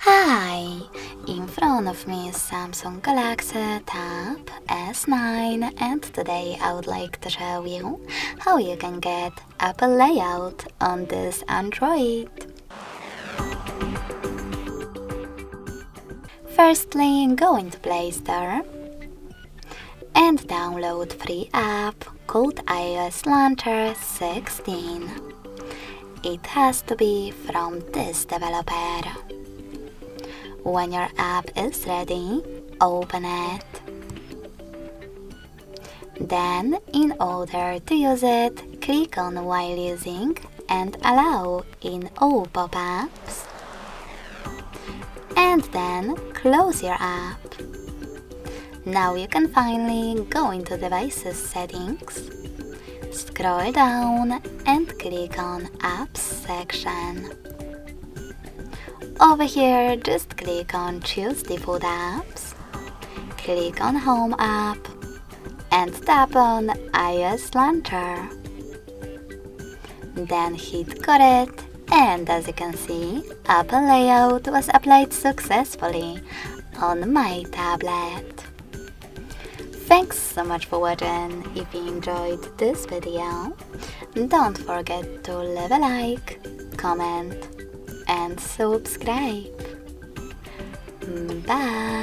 Hi! In front of me is Samsung Galaxy Tab S9 and today I would like to show you how you can get Apple layout on this Android. Firstly, go into Play Store and download free app called iOS Launcher 16. It has to be from this developer. When your app is ready, open it. Then, in order to use it, click on While Using and Allow in all pop-ups. And then close your app. Now you can finally go into Devices Settings, scroll down and click on Apps section. Over here, just click on Choose Default Apps, click on Home App, and tap on iOS Launcher. Then hit Got it, and as you can see, Apple layout was applied successfully on my tablet. Thanks so much for watching. If you enjoyed this video, don't forget to leave a like, comment, and subscribe. Bye!